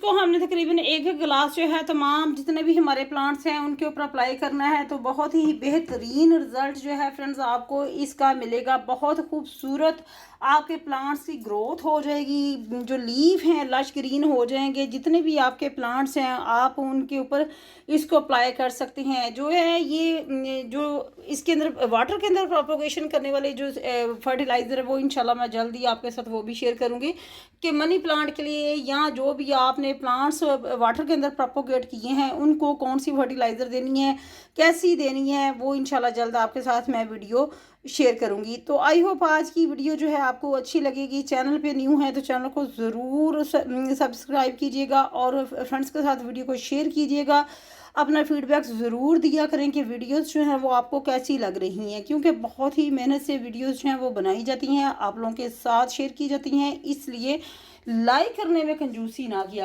इसको हमने तकरीबन एक गिलास जो है तमाम जितने भी हमारे प्लांट्स हैं उनके ऊपर अप्लाई करना है। तो बहुत ही बेहतरीन रिजल्ट जो है फ्रेंड्स आपको इसका मिलेगा। बहुत खूबसूरत आपके प्लांट्स की ग्रोथ हो जाएगी, जो लीफ हैं लश ग्रीन हो जाएंगे। जितने भी आपके प्लांट्स हैं आप उनके ऊपर इसको अप्लाई कर सकते हैं। जो है ये जो इसके अंदर वाटर के अंदर प्रोपोगेशन करने वाले जो फर्टिलाइज़र है वो इंशाल्लाह मैं जल्दी आपके साथ वो भी शेयर करूँगी कि मनी प्लांट के लिए या जो भी आपने प्लांट्स वाटर के अंदर प्रोपोगेट किए हैं उनको कौन सी फर्टिलाइज़र देनी है, कैसी देनी है, वो इंशाल्लाह जल्द आपके साथ मैं वीडियो शेयर करूंगी। तो आई होप आज की वीडियो जो है आपको अच्छी लगेगी। चैनल पे न्यू है तो चैनल को ज़रूर सब्सक्राइब कीजिएगा और फ्रेंड्स के साथ वीडियो को शेयर कीजिएगा। अपना फीडबैक ज़रूर दिया करें कि वीडियोस जो हैं वो आपको कैसी लग रही हैं, क्योंकि बहुत ही मेहनत से वीडियोस जो हैं वो बनाई जाती हैं, आप लोगों के साथ शेयर की जाती हैं, इसलिए लाइक करने में कंजूसी ना किया